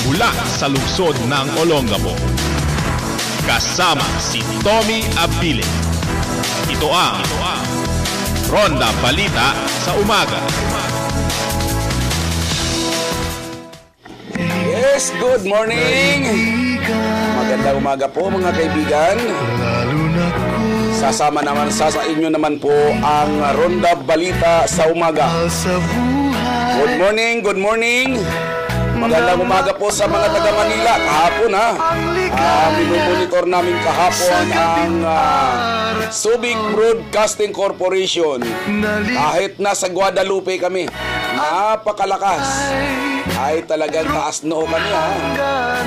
mula sa lungsod ng Olongapo. Kasama si Tommy Abilin. Ito ang Ronda Balita sa Umaga. Yes, good morning! Magandang umaga po mga kaibigan. Sasama naman sa inyo naman po ang Ronda Balita sa Umaga. Good morning, good morning. Magandang umaga po sa mga taga Manila. Kahapon minumonitor namin kahapon ang Subic Broadcasting Corporation. Kahit nasa Guadalupe kami, napakalakas. Ay talagang taas noo kami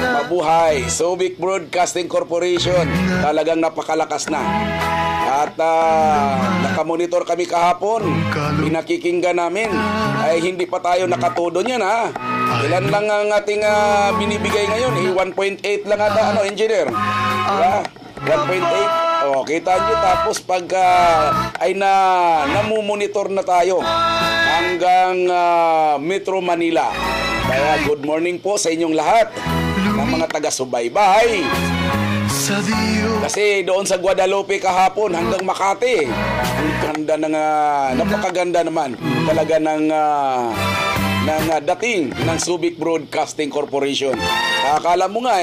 Mabuhay Subic Broadcasting Corporation. Talagang napakalakas na. At nakamonitor kami kahapon. Pinakikinggan namin. Ay hindi pa tayo nakatudo niyan Ilan lang ang ating binibigay ngayon? 1.8 lang ata, engineer? Diba? 1.8. Kita nyo, tapos pag ay namumonitor na tayo hanggang Metro Manila. Kaya good morning po sa inyong lahat ng mga taga-subaybay. Kasi doon sa Guadalupe kahapon hanggang Makati, ang ganda ng napakaganda naman talaga ng dating ng Subic Broadcasting Corporation. Akala mo nga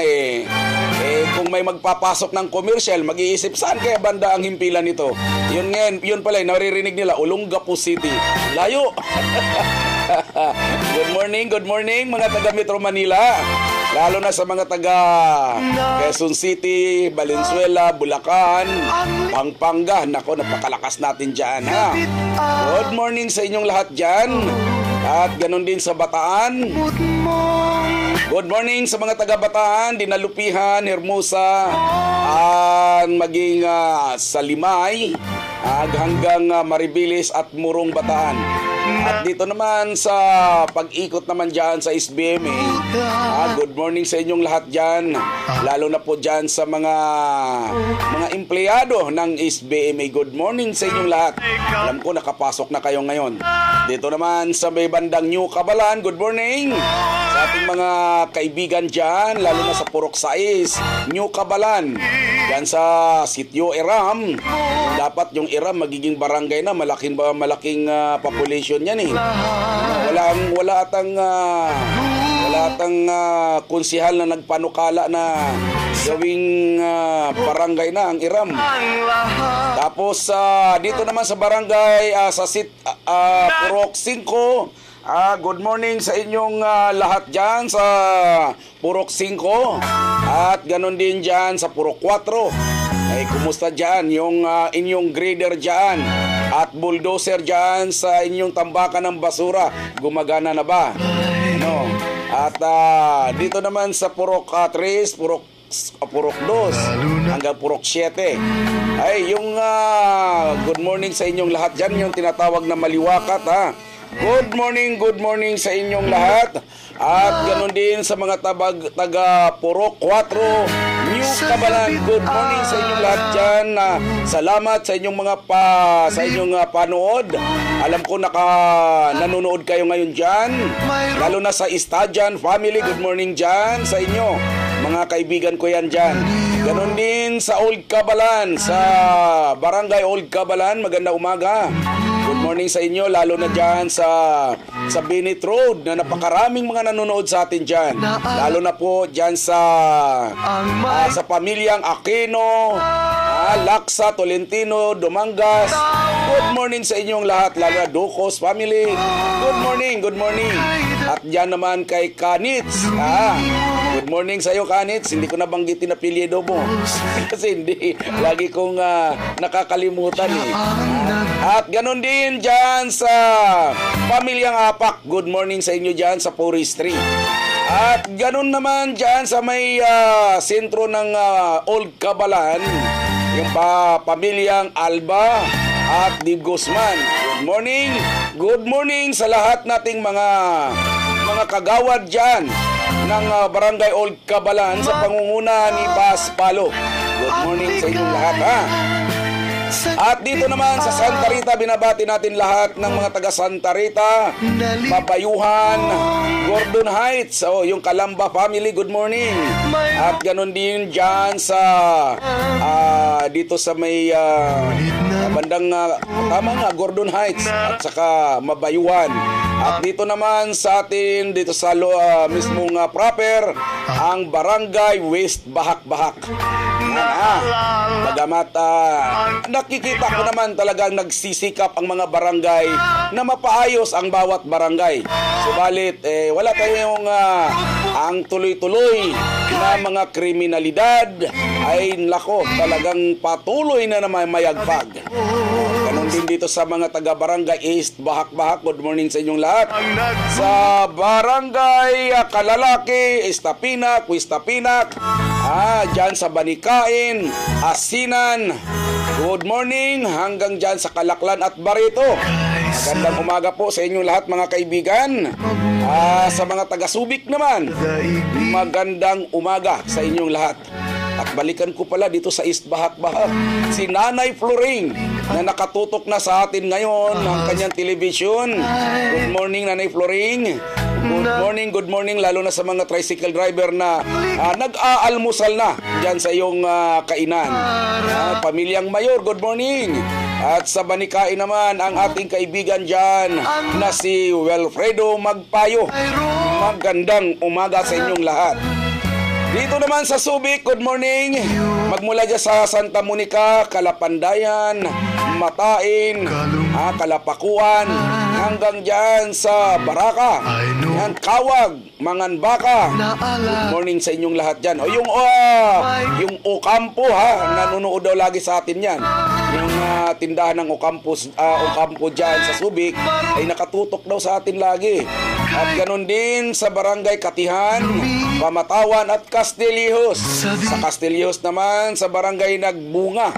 kung may magpapasok ng commercial, mag-iisip saan kaya banda ang himpilan nito. Yun pala, naririnig nila, Olongapo City. Layo! Good morning mga taga Metro Manila. Lalo na sa mga taga Quezon City, Valenzuela, Bulacan, Pampanga. Nako, napakalakas natin dyan Good morning sa inyong lahat dyan. At ganun din sa Bataan. Good morning sa mga taga Bataan, Dinalupihan, Hermosa, maging sa Limay, hanggang Maribilis at Murong Bataan. At dito naman sa pag-ikot naman dyan sa SBMA, good morning sa inyong lahat dyan. Lalo na po dyan sa mga empleyado ng SBMA. Good morning sa inyong lahat. Alam ko nakapasok na kayo ngayon. Dito naman sa may bandang New Cabalan, good morning sa ating mga kaibigan dyan, lalo na sa Purok 6, New Cabalan. Dyan sa Sitio Iram. Dapat yung Iram magiging barangay na, malaking population yan Wala atang konsihal na nagpanukala na gawing barangay na ang Iram. Tapos dito naman sa barangay sa Purok 5, good morning sa inyong lahat dyan sa Purok 5. At ganon din dyan sa Purok 4. Kumusta dyan yung inyong grader dyan at bulldozer dyan sa inyong tambakan ng basura? Gumagana na ba? At dito naman sa Purok 3, Purok 2 hanggang Purok 7. Yung good morning sa inyong lahat dyan, yung tinatawag na maliwakat Good morning sa inyong lahat. At ganoon din sa mga taga Purok 4, New Cabalan. Good morning sa inyong lahat dyan. Salamat sa inyong panood. Alam ko nanonood kayo ngayon dyan. Lalo na sa Istadyan family. Good morning dyan sa inyo. Mga kaibigan ko yan dyan. Ganon din sa Old Cabalan, sa Barangay Old Cabalan. Magandang umaga. Good morning sa inyo, lalo na dyan sa Bennett Road na napakaraming mga nanonood sa atin dyan. Lalo na po dyan sa pamilyang Aquino, Laksa, Tolentino, Dumangas. Good morning sa inyong lahat, lalo na Ducos family. Good morning. At dyan naman kay Kanits. Good morning sa iyo, Kanits. Hindi ko nabanggitin na apelyido mo. Kasi hindi. Lagi kong nakakalimutan At ganun din dyan sa pamilyang Apak. Good morning sa inyo dyan sa Forestry. At ganun naman dyan sa may sentro ng Old Cabalan, yung pamilyang Alba at Dib Guzman. Good morning sa lahat nating mga kagawad dyan ng Barangay Old Cabalan sa pangunguna ni Bas Palo. Good morning sa inyong lahat At dito naman sa Santa Rita, binabati natin lahat ng mga taga Santa Rita, Mabayuhan, Gordon Heights, yung Kalamba family, good morning. At ganun din dyan sa dito sa may bandang tama nga, Gordon Heights at saka Mabayuhan. At dito naman sa atin, dito sa mismong proper, ang Barangay West Bahak-Bahak. Bagamat nakikita ko naman talagang nagsisikap ang mga barangay na mapaayos ang bawat barangay. Subalit, wala tayong ang tuloy-tuloy na mga kriminalidad ay nako, talagang patuloy na naman mayagpag. Ganon din dito sa mga taga-barangay East Bahak-Bahak. Good morning sa inyong lahat. Sa barangay Kalalaki, Estapinak, Huistapinak, dyan sa Banikain, Asinan, good morning hanggang dyan sa Kalaklan at Barito. Magandang umaga po sa inyong lahat mga kaibigan. Sa mga taga-Subic naman, magandang umaga sa inyong lahat. At balikan ko pala dito sa East Bahak-Bahak si Nanay Floring na nakatutok na sa atin ngayon ng kanyang television. Good morning Nanay Floring. Good morning lalo na sa mga tricycle driver na nag-aalmusal na dyan sa iyong kainan. Pamilyang Mayor, good morning. At sa Banikain naman ang ating kaibigan dyan na si Wilfredo Magpayo. Magandang umaga sa inyong lahat. Dito naman sa Subic, good morning. Magmula dyan sa Santa Monica, Kalapandayan, Matain, Kalapakuan, hanggang dyan sa Baraka, yan, Kawag, Manganbaka. Good morning sa inyong lahat dyan. O yung Ocampo nanonood daw lagi sa atin yan. Yung tindahan ng Ocampo dyan sa Subic ay nakatutok daw sa atin lagi. At ganun din sa Barangay Katihan, Pamatawan at Castillejos. Sa Castillejos naman, sa Barangay Nagbunga.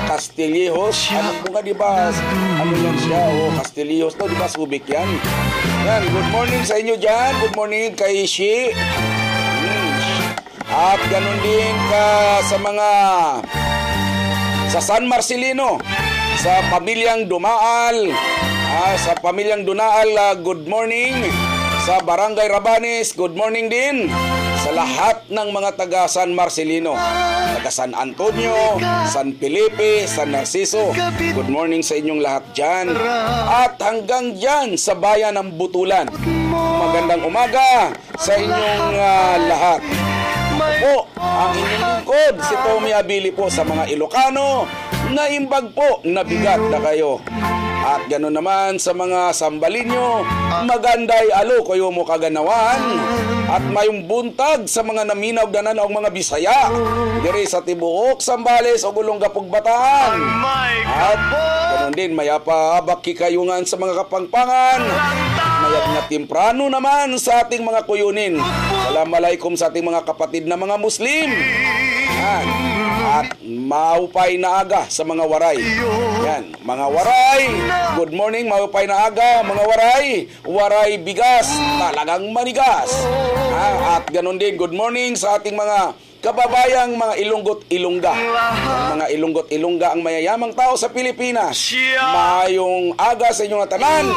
Castillejos, anong bunga diba? Ano yan siya? Castillejos to, diba Subic yan? Yan, good morning sa inyo dyan. Good morning kay Shi. At ganun din sa mga sa San Marcelino, sa pamilyang Dumaal, sa pamilyang Dunaal, good morning. Sa Barangay Rabanes, good morning din. Sa lahat ng mga taga San Marcelino, taga San Antonio, San Felipe, San Narciso, good morning sa inyong lahat dyan. At hanggang dyan sa bayan ng Butulan, magandang umaga sa inyong lahat. Po, ang inyong lingkod, si Tommy Abili po sa mga Ilocano, naimbag po, nabigat na kayo. At gano'n naman sa mga Sambalinyo, maganday alo kayo mo kaganawan. At mayong buntag sa mga naminaw danan ang mga Bisaya, diri sa Tibuok, Sambales o Gulong-Gapog Bataan. At gano'n din, mayapa bakikayungan sa mga Kapangpangan. Mayat nga timprano naman sa ating mga kuyunin. Assalamualaikum sa ating mga kapatid na mga Muslim. Yan. At maupay na aga sa mga waray. Yan, mga waray, good morning, maupay na aga, mga waray, waray bigas, talagang manigas. At ganun din, good morning sa ating mga kababayang mga Ilonggot-Ilongga. Mga Ilonggot-Ilongga ang mayayamang tao sa Pilipinas. Mayong aga sa inyong tanan.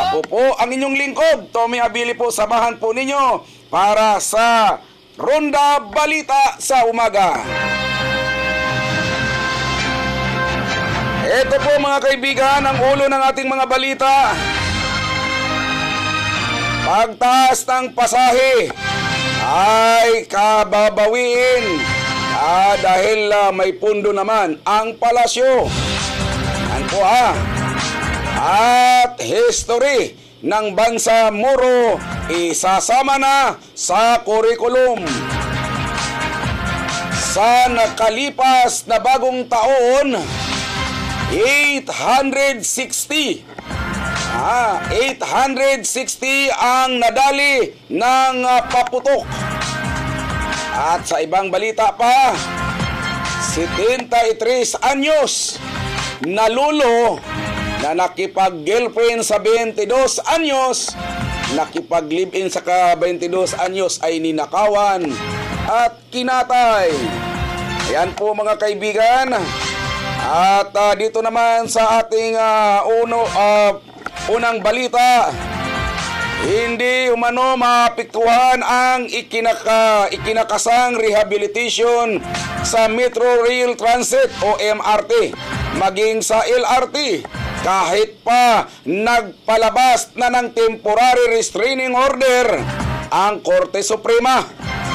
Ako po ang inyong lingkod, Tommy Abili po, samahan po ninyo para sa Ronda Balita sa Umaga. Ito po mga kaibigan, ang ulo ng ating mga balita. Pagtaas ng pasahe ay kababawiin dahil may pundo naman ang palasyo. Yan po At history ng bansa Moro isasama na sa kurikulum. Sa nakalipas na bagong taon, 860 ang nadali ng paputok. At sa ibang balita pa, 73 anyos na lulo na nakipag-girlfriend sa 22 anyos, nakipag-live-in sa ka-22 anyos ay ninakawan at kinatay. Ayan po mga kaibigan, At dito naman sa ating unang balita, hindi umano maapektuhan ang ikinakasang rehabilitation sa Metro Rail Transit o MRT, maging sa LRT, kahit pa nagpalabas na ng temporary restraining order ang Korte Suprema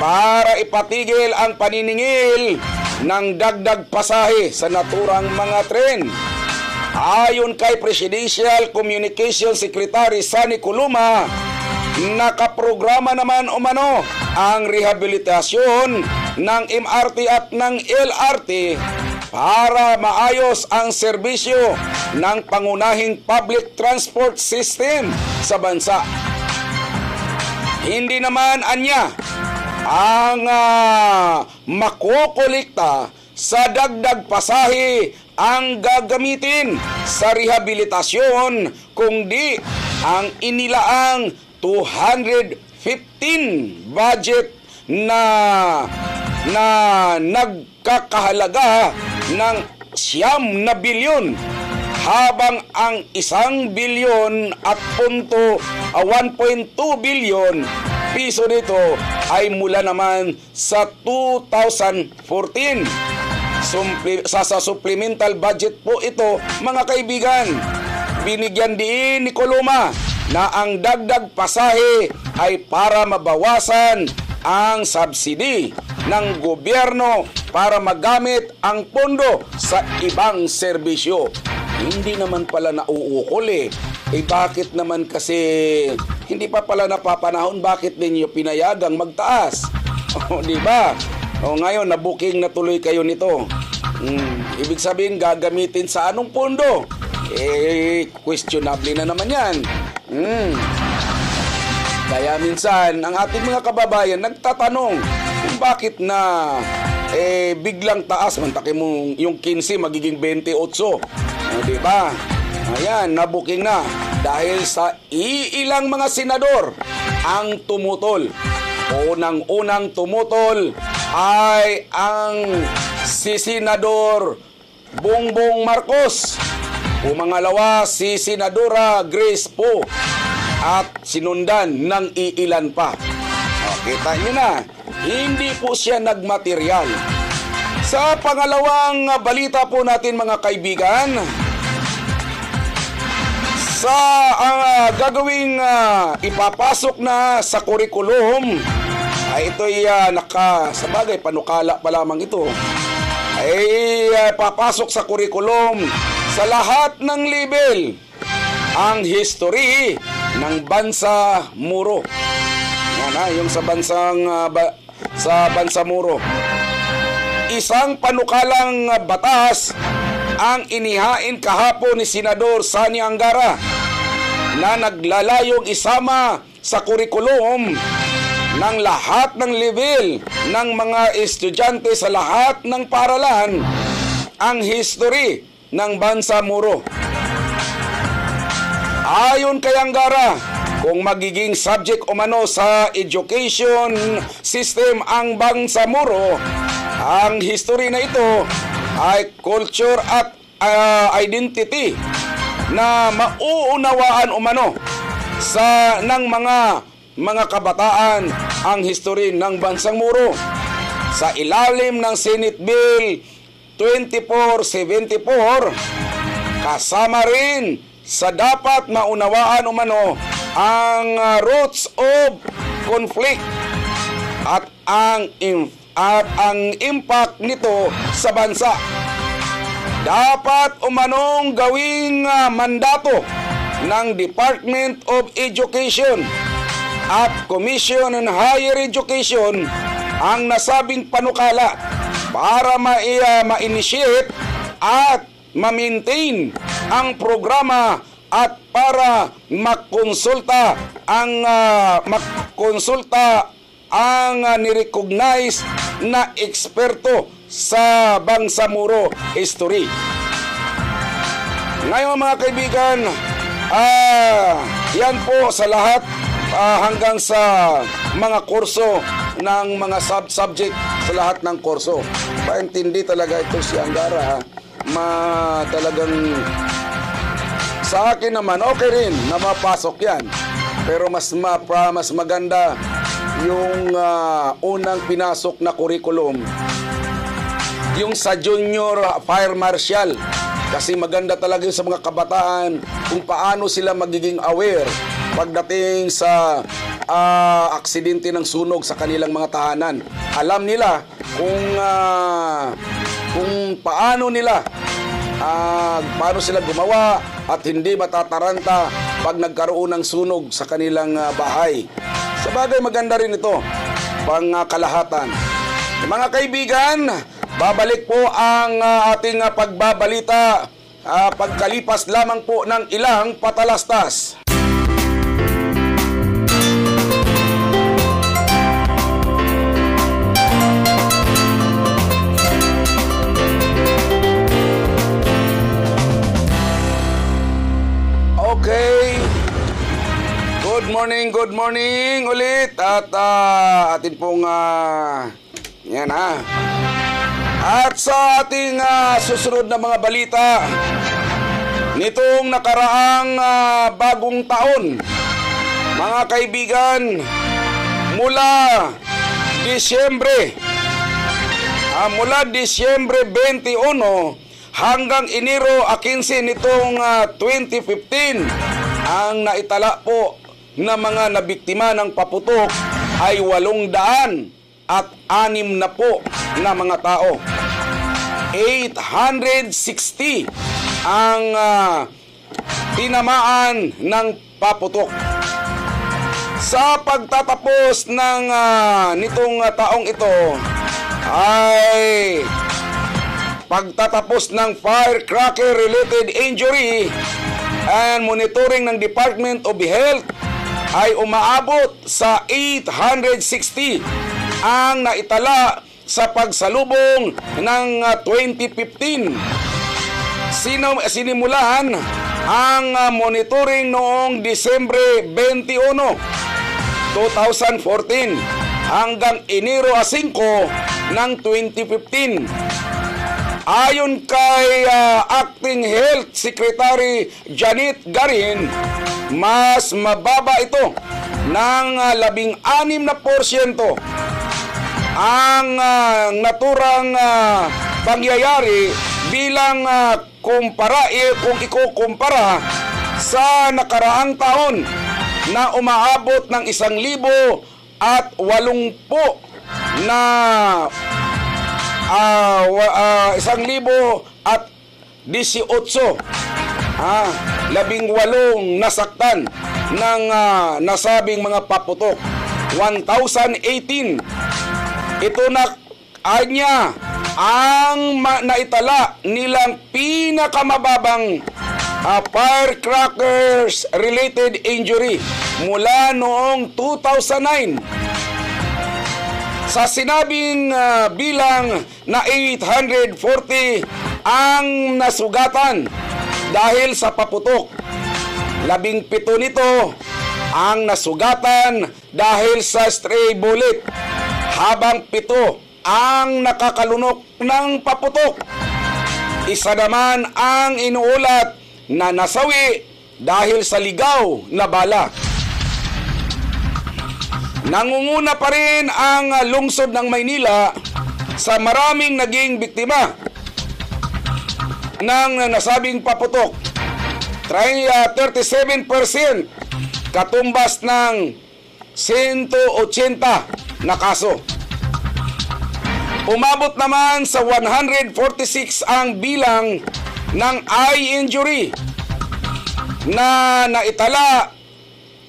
para ipatigil ang paniningil ng dagdag pasahe sa naturang mga tren. Ayon kay Presidential Communication Secretary Sunny Coloma, nakaprograma naman umano ang rehabilitasyon ng MRT at ng LRT para maayos ang serbisyo ng pangunahing public transport system sa bansa. Hindi naman anya ang makukolekta sa dagdag pasahe ang gagamitin sa rehabilitasyon, kundi ang inilaang 215 budget na nagkakahalaga ng 9 bilyon, habang ang 1 bilyon at 1.2 bilyon piso nito ay mula naman sa 2014. Sa supplemental budget po ito, mga kaibigan. Binigyan din ni Coloma na ang dagdag pasahe ay para mabawasan ang subsidy ng gobyerno para magamit ang pondo sa ibang serbisyo. Hindi naman pala nauukol eh. Bakit naman kasi hindi pa pala napapanahon, bakit ninyo pinayagang magtaas? Di ba? Ngayon, na-booking na tuloy kayo nito. Ibig sabihin, gagamitin sa anong pondo? Questionable na naman yan. Kaya minsan, ang ating mga kababayan nagtatanong kung bakit na biglang taas. Mantaki mo yung 15 magiging 28. Di ba? Ayan, na-booking na. Dahil sa iilang mga senador ang tumutol. Unang-unang tumutol ay ang si Senador Bongbong Marcos. Pumangalawa si Senadora Grace Poe. At sinundan ng iilan pa. Kita nyo na, hindi po siya nagmaterial. Sa pangalawang balita po natin, mga kaibigan, sa gagawing ipapasok na sa kurikulum, ay ito'y sabagay, panukala pa lamang ito, ay papasok sa kurikulum sa lahat ng level ang history ng Bansa Moro. Yan yung sa Bansamoro. Isang panukalang batas ang inihain kahapon ni Senador Sani Angara na naglalayong isama sa kurikulum ng lahat ng level ng mga estudyante sa lahat ng paaralan ang history ng Bansamoro. Ayon kay Angara, kung magiging subject umano sa education system ang Bansamoro, ang history na ito ay culture at identity na mauunawaan umano ng mga kabataan ang history ng Bansang Moro. Sa ilalim ng Senate Bill 2474, kasama rin sa dapat maunawaan umano ang roots of conflict at ang impact nito sa bansa. Dapat umanong gawing mandato ng Department of Education at Commission on Higher Education ang nasabing panukala para ma-initiate at ma-maintain ang programa at para makonsulta ang nirecognize na eksperto sa Bangsamoro history. Ngayon, mga kaibigan, yan po sa lahat hanggang sa mga kurso ng mga subject sa lahat ng kurso. Paintindi talaga ito si Angara. talagang sa akin naman okay rin na mapasok yan. Pero mas maganda yung unang pinasok na curriculum, yung sa junior fire marshal. Kasi maganda talaga yung sa mga kabataan kung paano sila magiging aware pagdating sa aksidente ng sunog sa kanilang mga tahanan. Alam nila kung paano sila gumawa at hindi matataranta pag nagkaroon ng sunog sa kanilang bahay. Sabagay, maganda rin ito pang kalahatan. Mga kaibigan, babalik po ang ating pagbabalita pagkalipas lamang po ng ilang patalastas. Okay. Good morning ulit. At atin pong yan ha. At sa ating susunod na mga balita nitong nakaraang bagong taon, mga kaibigan, mula Disyembre 21 hanggang Enero 15 nitong 2015, ang naitala po na mga nabiktima ng paputok ay 806 na po na mga tao. 860 ang tinamaan ng paputok. Sa pagtatapos ng nitong taong ito ay pagtatapos ng firecracker-related injury and monitoring ng Department of Health ay umaabot sa 860 ang naitala sa pagsalubong ng 2015. Sinimulan ang monitoring noong Disyembre 21, 2014 hanggang Enero 5 ng 2015. Ayon kay Acting Health Secretary Janet Garin, mas mababa ito ng 16% ang naturang pangyayari bilang kung ikukumpara sa nakaraang taon na umaabot ng 1,080 na 1,018 18 nasaktan ng nasabing mga paputok. 1,018 ito na anya ang naitala nilang pinakamababang firecrackers related injury mula noong 2009. Sa sinabing bilang na 840 ang nasugatan dahil sa paputok. 17 nito ang nasugatan dahil sa stray bullet, habang 7 ang nakakalunok ng paputok. Isa naman ang inuulat na nasawi dahil sa ligaw na bala. Nangunguna pa rin ang lungsod ng Maynila sa maraming naging biktima ng nasabing paputok. 37% katumbas ng 180 na kaso. Umabot naman sa 146 ang bilang ng eye injury na naitala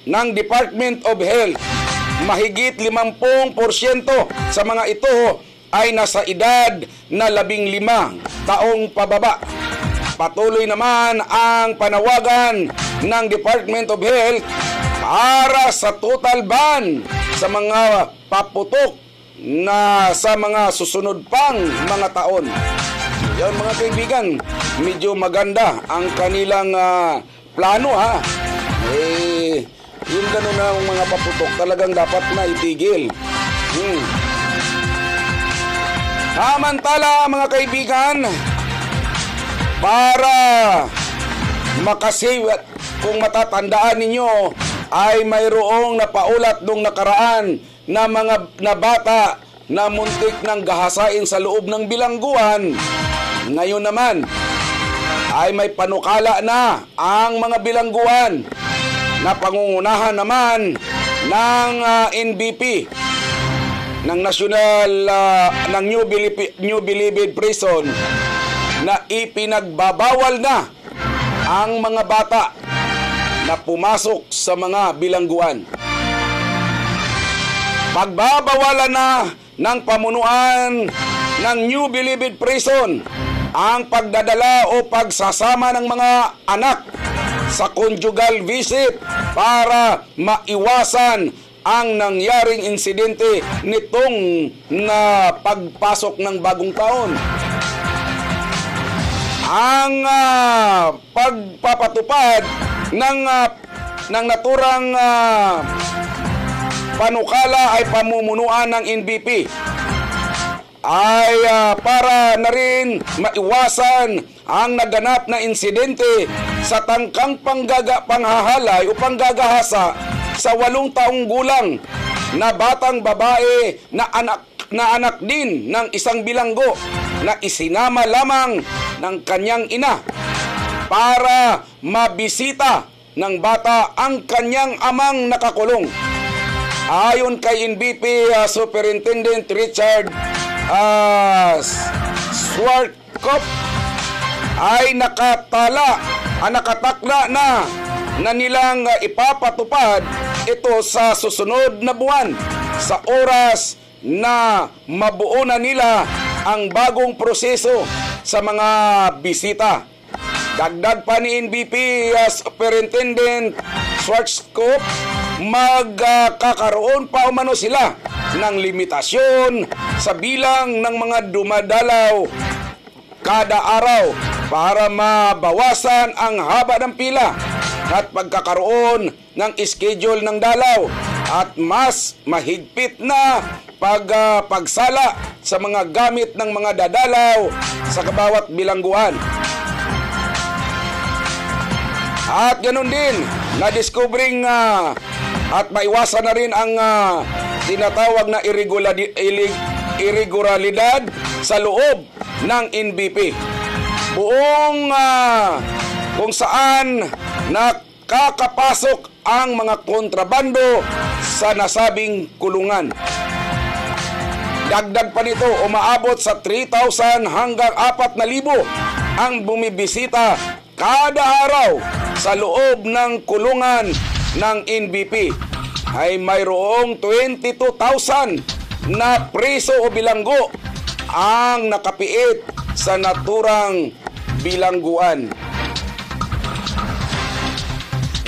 ng Department of Health. Mahigit 50% sa mga ito ay nasa edad na 15 taong pababa. Patuloy naman ang panawagan ng Department of Health para sa total ban sa mga paputok na sa mga susunod pang mga taon. Yan mga kaibigan, medyo maganda ang kanilang plano ha. Yung gano'n na mga paputok talagang dapat na itigil. Samantala mga kaibigan, para makasave. Kung matatandaan ninyo, ay mayroong napaulat nung nakaraan na mga na bata na muntik ng gahasain sa loob ng bilangguan. Ngayon naman ay may panukala na ang mga bilangguan na pangungunahan naman ng NBP, ng National ng New Bilibid Prison, na ipinagbabawal na ang mga bata na pumasok sa mga bilangguan. Pagbabawalan na ng pamunuan ng New Bilibid Prison ang pagdadala o pagsasama ng mga anak sa conjugal visit para maiwasan ang nangyaring insidente nitong na pagpasok ng bagong taon. Ang pagpapatupad ng naturang panukala ay pamumunuan ng NBP ay para na rin maiwasan ang naganap na insidente sa tangkang panghahalay o panggagahasa sa 8 taong gulang na batang babae na anak din ng isang bilanggo na isinama lamang ng kanyang ina para mabisita ng bata ang kanyang amang nakakulong. Ayon kay NBP Superintendent Richard Swartkop, ay nakatakla na nilang ipapatupad ito sa susunod na buwan sa oras na mabuo na nila ang bagong proseso sa mga bisita. Dagdag pa ni NBP Superintendent Swartkop, magkakaroon pa umano sila ng limitasyon sa bilang ng mga dumadalaw kada araw para mabawasan ang haba ng pila at pagkakaroon ng schedule ng dalaw at mas mahigpit na pagsala sa mga gamit ng mga dadalaw sa bawat bilangguan. At ganun din, na-discovering at maiwasan na rin ang tinatawag na irregularidad sa loob ng NBP. Buong kung saan nakakapasok ang mga kontrabando sa nasabing kulungan. Dagdag pa nito, umaabot sa 3,000 hanggang 4,000 ang bumibisita kada araw sa loob ng kulungan ng NBP. Ay mayroong 22,000 na preso o bilanggo ang nakapiit sa naturang bilangguan.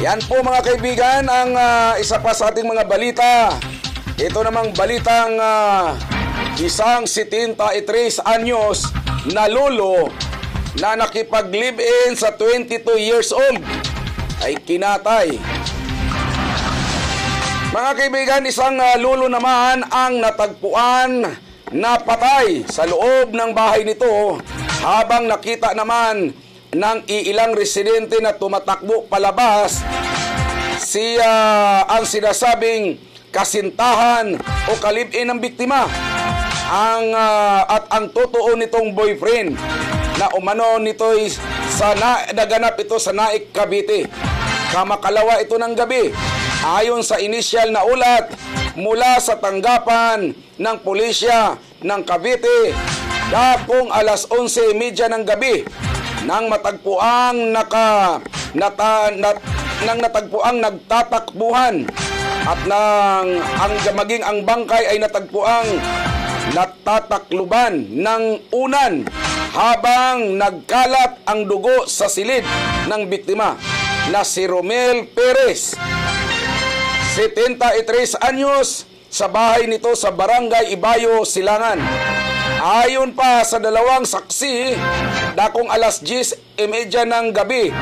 Yan po mga kaibigan ang isa pa sa ating mga balita. Ito namang balitang isang 73 anyos na lolo na nakipag-live-in sa 22 years old ay kinatay. Mga kaibigan, isang lolo naman ang natagpuan na patay sa loob ng bahay nito habang nakita naman ng iilang residente na tumatakbo palabas ang sinasabing kasintahan o kalib-in ng biktima at ang totoo nitong boyfriend na umano nito'y naganap ito sa Naik, Cavite. Kamakalawa ito ng gabi. Ayon sa inisyal na ulat mula sa tanggapan ng pulisya ng Cavite, dakong alas 11:30 ng gabi nang matagpuang natagpuang nagtatakbuhan at maging ang bangkay ay natagpuang natatakluban ng unan habang nagkalat ang dugo sa silid ng biktima na si Romel Perez, 73 anyos, sa bahay nito sa Barangay Ibayo, Silangan. Ayon pa sa dalawang saksi, dakong alas 10:30 ng gabi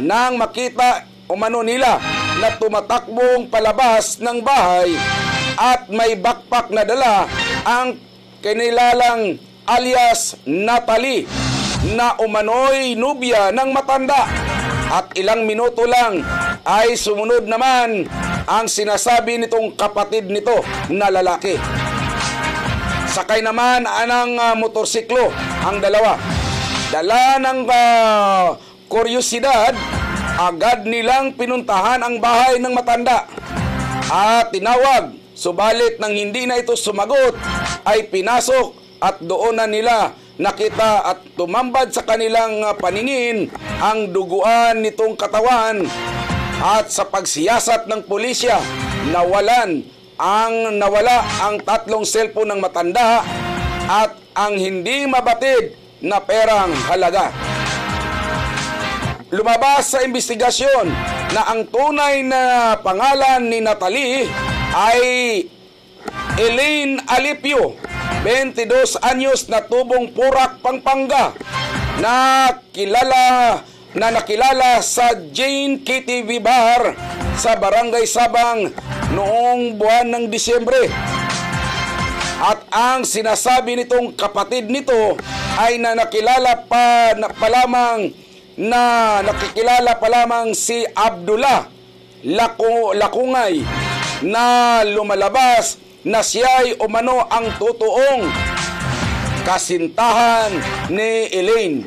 nang makita umano nila na tumatakbong palabas ng bahay at may backpack na dala ang kinilalang alias Natalie na umano'y nubya ng matanda at ilang minuto lang ay sumunod naman ang sinasabi nitong kapatid nito na lalaki. Sakay naman ng motorsiklo ang dalawa. Dala ng kuryosidad, agad nilang pinuntahan ang bahay ng matanda at tinawag. Subalit nang hindi na ito sumagot, ay pinasok at doon na nila nakita at tumambad sa kanilang paningin ang duguan nitong katawan. At sa pagsiyasat ng pulisya, nawala ang 3 cellphone ng matanda at ang hindi mabatid na perang halaga. Lumabas sa investigasyon na ang tunay na pangalan ni Natalie ay Elaine Alipio, 22 anyos, na tubong Purak, Pampanga, na nakilala sa Jane KTV Bar sa Barangay Sabang noong buwan ng Disyembre. At ang sinasabi nitong kapatid nito ay nakikilala pa lamang si Abdullah Lakungay na lumalabas na siya'y umano ang totoong kasintahan ni Elaine.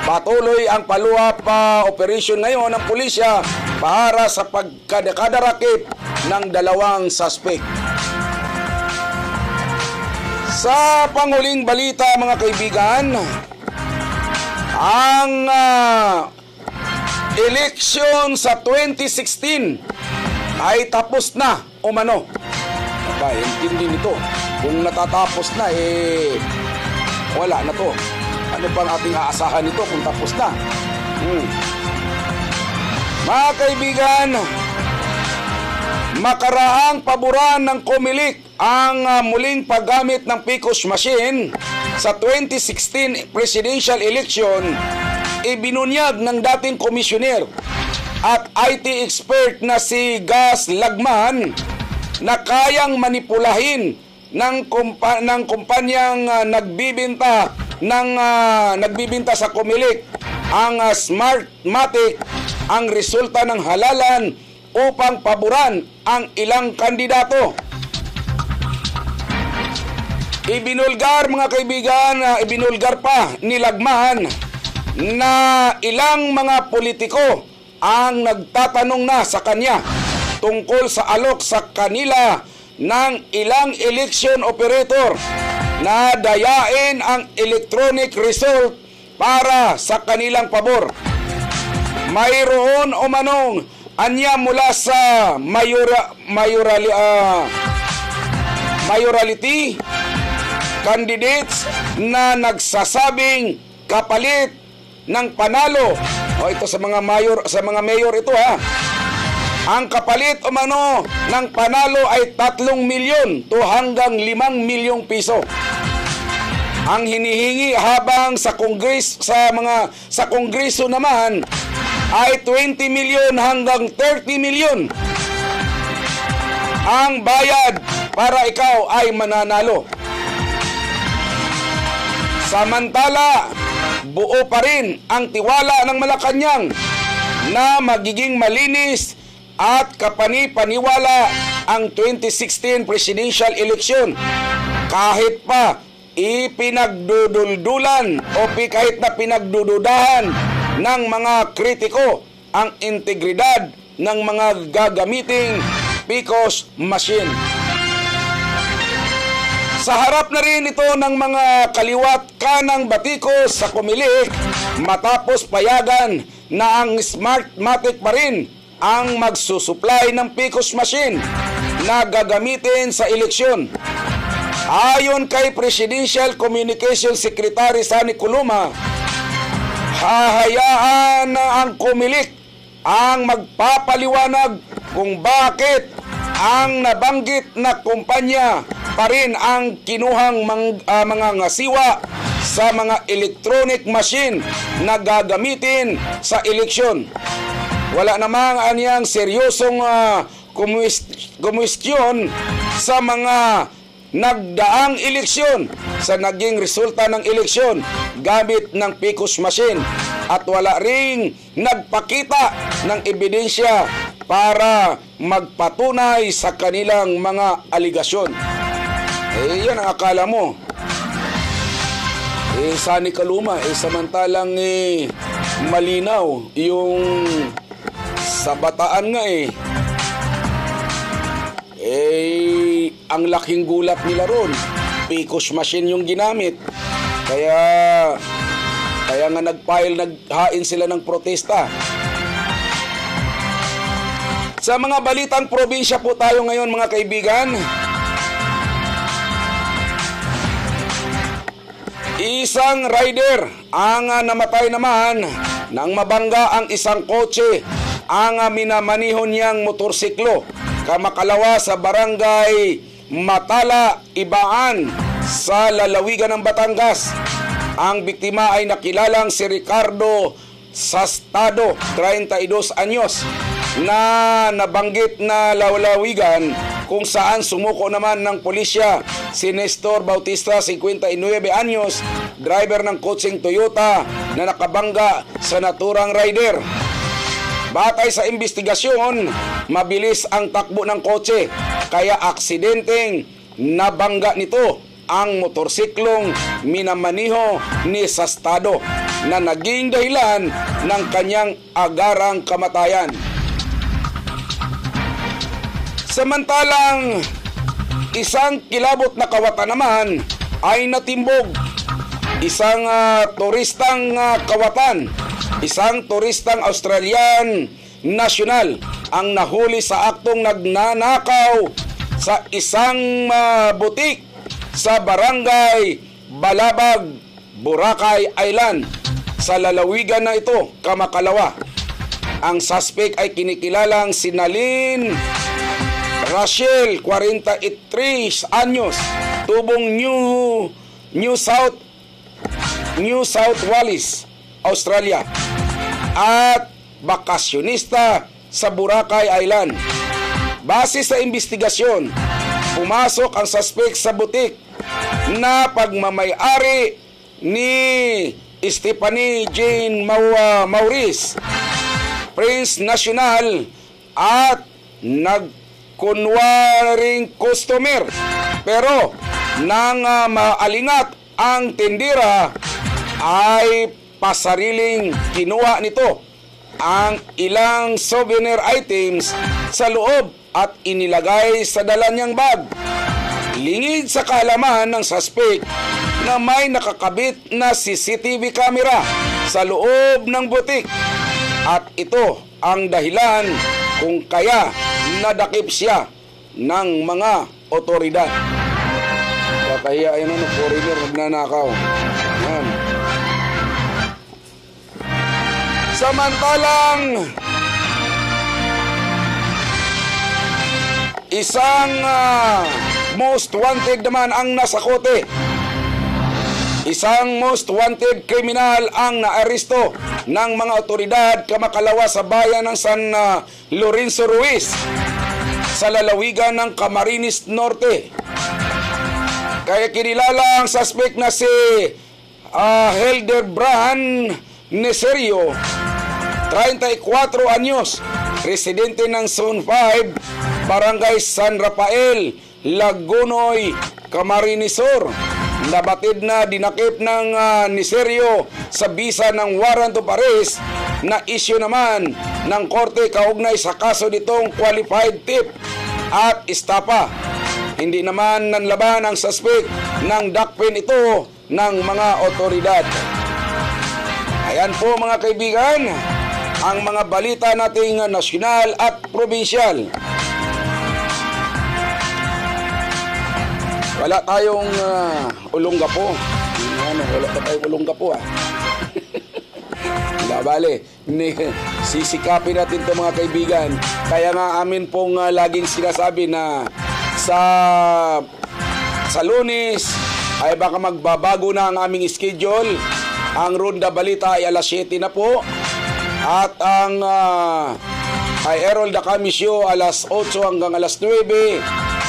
Patuloy ang follow-up operation ngayon ng pulisya para sa pagkadarakip ng 2 suspect. Sa panghuling balita, mga kaibigan, ang eleksyon sa 2016 ay tapos na umano. Intindi nito. Kung natatapos na, wala na to. Ano pang ating aasahan nito kung tapos na? Mga kaibigan, makaraang paboran ng COMELEC ang muling paggamit ng PCOS machine sa 2016 presidential election. Ibinunyag ng dating komisyoner at IT expert na si Gus Lagman na kayang manipulahin ng kumpanyang nagbibenta sa COMELEC ang Smartmatic ang resulta ng halalan upang paboran ang ilang kandidato. Ibinulgar, mga kaibigan, ibinulgar pa ni Lagman na ilang mga politiko ang nagtatanong na sa kanya tungkol sa alok sa kanila ng ilang election operator na dayain ang electronic result para sa kanilang pabor. Mayroon o manong anya mula sa mayorality candidates na nagsasabing kapalit ng panalo. Ito sa mga mayor ito ha. Ang kapalit o mano ng panalo ay 3 milyon to hanggang 5 milyong piso. Ang hinihingi habang sa kongreso naman ay 20 milyon hanggang 30 milyon ang bayad para ikaw ay mananalo. Samantala, buo pa rin ang tiwala ng Malacanang na magiging malinis at kapani-paniwala ang 2016 presidential election kahit pa ipinagduduldulan o kahit na pinagdududahan ng mga kritiko ang integridad ng mga gagamiting PCOS machine. Sa harap na rin ito ng mga kaliwat kanang batikos sa COMELEC matapos payagan na ang Smartmatic pa rin ang magsusupply ng PCOS machine na gagamitin sa eleksyon. Ayon kay Presidential Communication Secretary Sani Coloma, hahayaan na ang COMELEC ang magpapaliwanag kung bakit ang nabanggit na kumpanya pa rin ang kinuhang mga ngasiwa sa mga electronic machine na gagamitin sa eleksyon. Wala namang anyang seryosong kumwestiyon sa mga nagdaang eleksyon sa naging resulta ng eleksyon gamit ng PCOS machine at wala ring nagpakita ng ebidensya para magpatunay sa kanilang mga aligasyon. Yan ang akala mo. Sani Kaluma, samantalang malinaw yung sa Bataan nga ang laking gulat nila ron. PCOS machine yung ginamit. Kaya nga naghain sila ng protesta. Sa mga balitang probinsya po tayo ngayon mga kaibigan. Isang rider ang namatay naman nang mabangga ang isang kotse ang minamanihon niyang motorsiklo kamakalawa sa barangay Matala, Ibaan sa lalawigan ng Batangas. Ang biktima ay nakilalang si Ricardo Sastado, 32 anyos, na nabanggit na lalawigan kung saan sumuko naman ng pulisya si Nestor Bautista, 59 anyos, driver ng kotseng Toyota na nakabangga sa naturang rider. Batay sa investigasyon, mabilis ang takbo ng kotse kaya aksidenteng nabangga nito ang motorsiklong minamaniho ni Sastado na naging dahilan ng kanyang agarang kamatayan. Samantalang isang kilabot na kawatan naman ay natimbog. Isang turistang kawatan, isang turistang Australian national ang nahuli sa aktong nagnanakaw sa isang butik sa barangay Balabag, Boracay Island sa lalawigan na ito, kamakalawa. Ang suspect ay kinikilalang si Nalin Rachel, 43 anyos, tubong New South Wales, Australia, at bakasyonista sa Boracay Island. Base sa investigasyon, pumasok ang suspect sa butik na pagmamay-ari ni Stephanie Jane Maurice, Prince National, at nagkunwaring customer. Pero nang maalingat ang tindera ay pasariling kinuha nito ang ilang souvenir items sa loob at inilagay sa dala niyang bag. Lingid sa kaalaman ng suspect na may nakakabit na CCTV camera sa loob ng butik at ito ang dahilan kung kaya nadakip siya ng mga otoridad. Kaya ayun foreigner nagnanakaw. Yan. Samantalang isang most wanted naman ang nasa kote. Isang most wanted kriminal ang naaresto ng mga otoridad kamakalawa sa bayan ng San Lorenzo Ruiz sa lalawigan ng Camarines Norte. Kaya kinilala ang suspect na si Hildebrand Neserio, 34 anyos, residente ng Zone 5, Barangay San Rafael, Lagunoy, Camarines Sur. Nabatid na dinakip ng Neserio sa bisa ng warrant of arrest na issue naman ng korte kaugnay sa kaso nitong qualified tip at estapa. Hindi naman nanlaban ang suspect ng dakpin ito ng mga otoridad. Ayan po mga kaibigan, ang mga balita nating nasyonal at probinsyal. Wala tayong ulonggapo. Wala tayong ulonggapo Bale, sisikapin natin ito mga kaibigan. Kaya nga amin pong laging sinasabi na sa Lunes ay baka magbabago na ang aming schedule. Ang Ronda Balita ay alas 7 na po. At ang ay Errol da Camisyo alas 8 hanggang alas 9.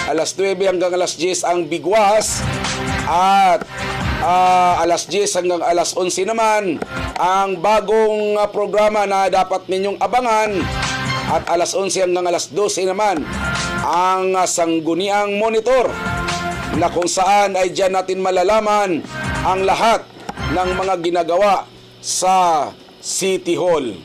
Alas 9 hanggang alas 10 ang Bigwas. At alas 10 hanggang alas 11 naman ang bagong programa na dapat ninyong abangan. At alas 11 hanggang alas 12 naman ang Sangguniang Monitor, na kung saan ay dyan natin malalaman ang lahat ng mga ginagawa sa City Hall.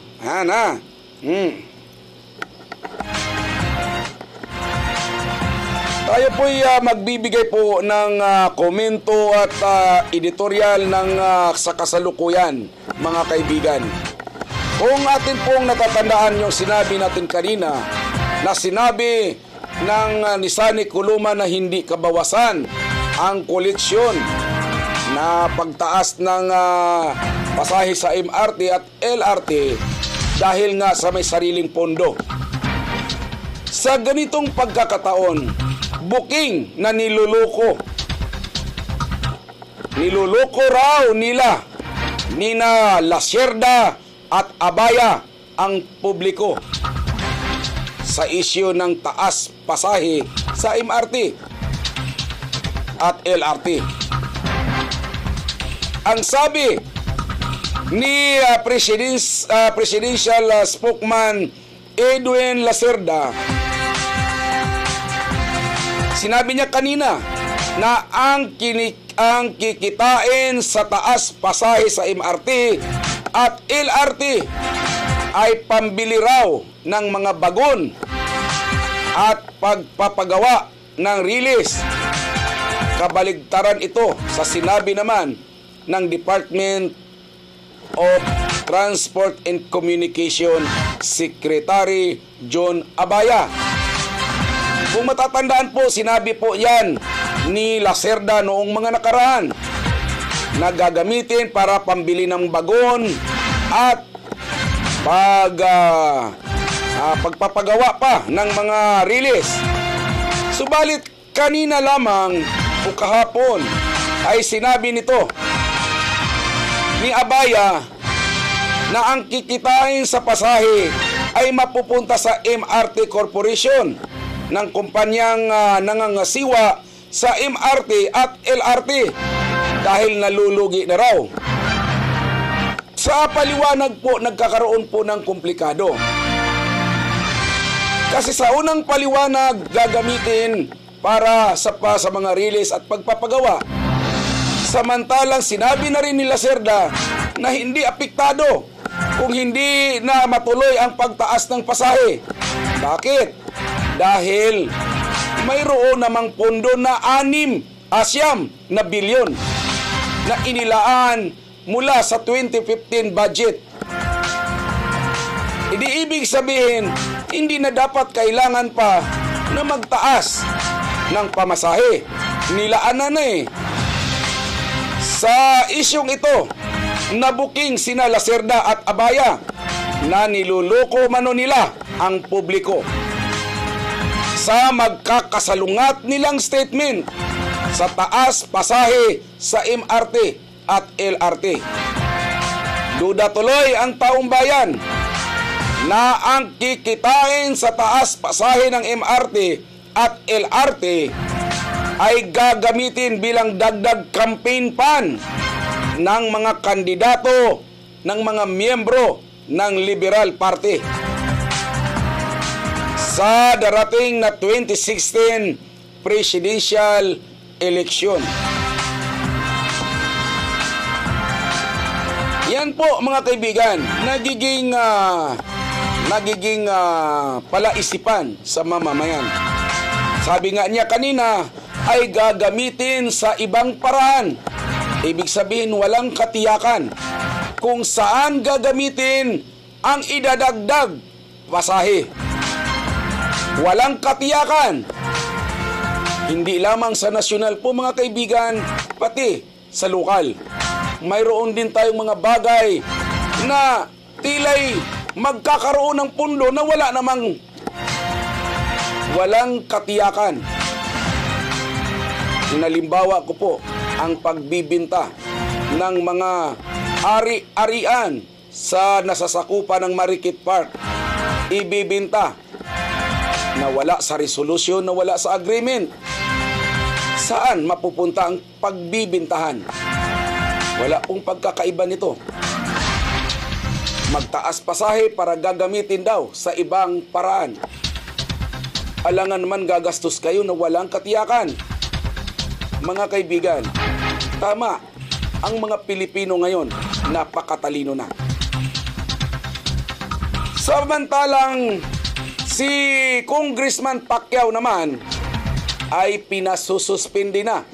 Tayo po'y magbibigay po ng komento at editorial ng sa kasalukuyan, mga kaibigan. Kung atin pong natatandaan yung sinabi natin kanina, na sinabi ng ni Sunny Coloma na hindi kabawasan ang koleksyon na pagtaas ng pasahe sa MRT at LRT dahil nga sa may sariling pondo. Sa ganitong pagkakataon, booking na niluloko raw nila Nina Lacerda at Abaya ang publiko sa isyu ng taas pasahe sa MRT at LRT. Ang sabi ni Presidential Spokesman Edwin Lacerda, sinabi niya kanina na ang kikitain sa taas pasahe sa MRT at LRT ay pambili raw ng mga bagon at pagpapagawa ng release. Kabaligtaran ito sa sinabi naman ng Department of Transport and Communication Secretary John Abaya. Kung matatandaan po, sinabi po yan ni Lacerda noong mga nakaraan na gagamitin para pambili ng bagon at pagpapagawa pa ng mga release. Subalit kanina lamang o kahapon ay sinabi nito ni Abaya na ang kikitain sa pasahe ay mapupunta sa MRT Corporation ng kumpanyang nangangasiwa sa MRT at LRT dahil nalulugi na raw. Sa paliwanag po, nagkakaroon po ng komplikado. Kasi sa unang paliwanag, gagamitin para sa mga release at pagpapagawa. Samantalang sinabi na rin ni Lacerda na hindi apektado kung hindi na matuloy ang pagtaas ng pasahe. Bakit? Dahil mayroon namang pondo na 6 na bilyon na inilaan mula sa 2015 budget. Hindi ibig sabihin, hindi na dapat kailangan pa na magtaas ng pamasahe. Nilaan na eh. Sa isyong ito, nabuking sina Lacerda at Abaya na niluloko mano nila ang publiko. Sa magkakasalungat nilang statement sa taas pasahe sa MRT at LRT. Duda tuloy ang taong bayan na ang kikitain sa taas pasahe ng MRT at LRT ay gagamitin bilang dagdag campaign fund ng mga kandidato ng mga miyembro ng Liberal Party sa darating na 2016 presidential election. Yan po mga kaibigan, nagiging palaisipan sa mamamayan. Sabi nga niya kanina, ay gagamitin sa ibang paraan. Ibig sabihin walang katiyakan kung saan gagamitin ang idadagdag pasahe. Walang katiyakan. Hindi lamang sa nasyonal po mga kaibigan, pati sa lokal. Mayroon din tayong mga bagay na tila'y magkakaroon ng pundo na walang katiyakan. Inalimbawa ko po ang pagbibinta ng mga ari-arian sa nasasakupan ng Marikit Park. Ibibinta nawala sa resolusyon, nawala sa agreement. Saan mapupunta ang pagbibintahan? Wala pong pagkakaiba nito. Magtaas pasahe para gagamitin daw sa ibang paraan. Alangan naman gagastos kayo na walang katiyakan. Mga kaibigan, tama, ang mga Pilipino ngayon napakatalino na. Samantalang si Congressman Pacquiao naman ay pinasususpindi na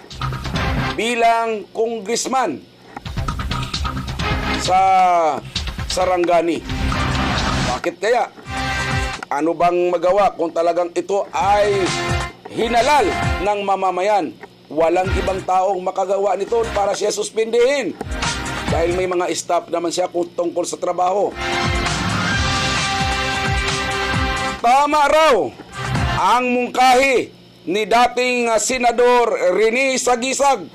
bilang congressman sa Sarangani. Bakit kaya? Ano bang magawa kung talagang ito ay hinalal ng mamamayan? Walang ibang taong makagawa nito para siya suspindihin. Dahil may mga staff naman siya kung tungkol sa trabaho. Tama raw ang mungkahi ni dating Senador Rene Sagisag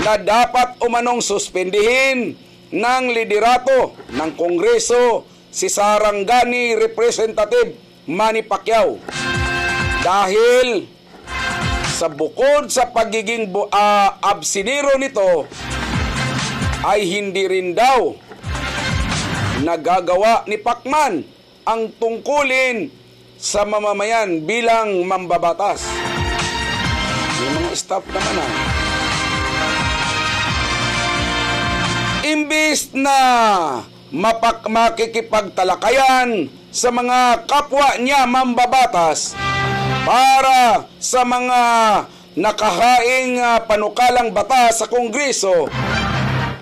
na dapat umanong suspindihin ng liderato ng Kongreso si Sarangani Representative Manny Pacquiao dahil sa bukod sa pagiging absinero nito ay hindi rin daw nagagawa ni Pacman ang tungkulin sa mamamayan bilang mambabatas. May mga staff naman imbis na makikipagtalakayan sa mga kapwa niya mambabatas para sa mga nakahaing panukalang batas sa Kongreso,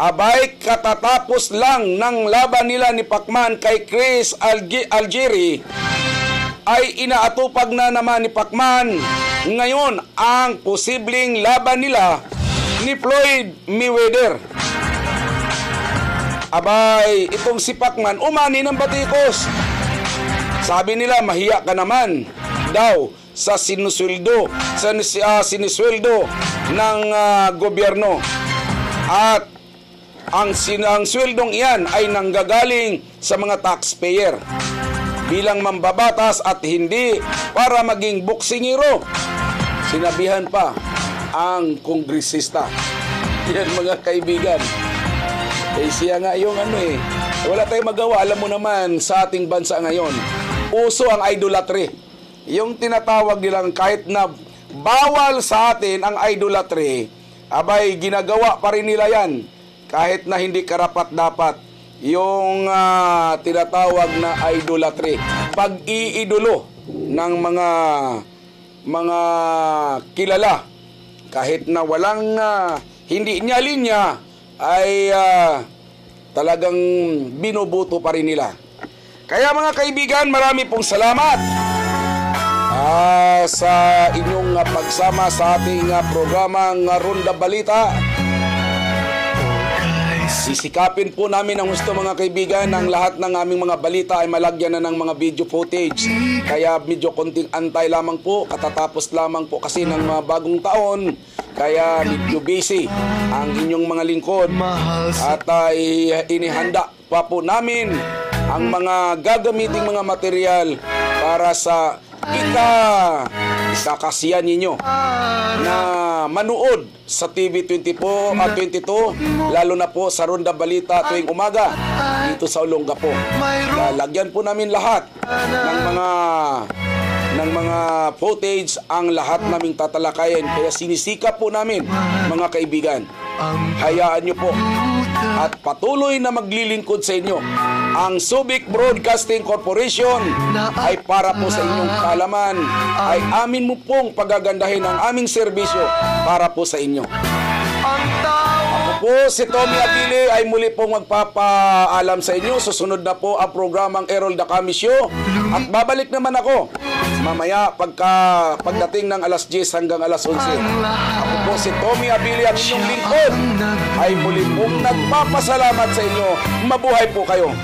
abay katatapos lang ng laban nila ni Pacman kay Chris Algieri, ay inaatupag na naman ni Pacman ngayon ang posibleng laban nila ni Floyd Mayweather. Abay, itong si Pacman umani ng batikos. Sabi nila, mahiya ka naman daw sa sinusweldo ng gobyerno. At ang sweldong iyan ay nanggagaling sa mga taxpayer bilang mambabatas at hindi para maging boksingero. Sinabihan pa ang kongresista. Yan mga kaibigan. Siya nga yung wala tayong magawa. Alam mo naman sa ating bansa ngayon, uso ang idolatry. Yung tinatawag nilang kahit na bawal sa atin ang idolatry, abay ginagawa pa rin nila yan. Kahit na hindi karapat-dapat yung tinatawag na idolatry. Pag-iidolo ng mga kilala, kahit na walang hindi niya linya, ay talagang binubuto pa rin nila. Kaya mga kaibigan, marami pong salamat sa inyong pagsama sa ating programang Ronda Balita. Sisikapin po namin ang gusto mga kaibigan ng lahat ng aming mga balita ay malagyan na ng mga video footage. Kaya medyo konting antay lamang po, katatapos lamang po kasi ng mga bagong taon. Kaya medyo busy ang inyong mga lingkod. At inihanda pa po namin ang mga gagamiting mga material para sa ikakasiyan ninyo na manood sa TV22, lalo na po sa Ronda Balita tuwing umaga dito sa Olongapo. Lalagyan po namin lahat ng mga footage ang lahat naming tatalakayin. Kaya sinisikap po namin mga kaibigan. Hayaan nyo po at patuloy na maglilingkod sa inyo. Ang Subic Broadcasting Corporation ay para po sa inyong kaalaman, ay amin mo pong pagagandahin ang aming serbisyo para po sa inyo. Ako po si Tommy Abile ay muli pong magpapaalam sa inyo. Susunod na po ang programang Errol Dacami Show at babalik naman ako mamaya pagdating ng alas 10 hanggang alas 11. Ako po si Tommy Abile, ang inyong lingkod, ay muli pong nagpapasalamat sa inyo. Mabuhay po kayo.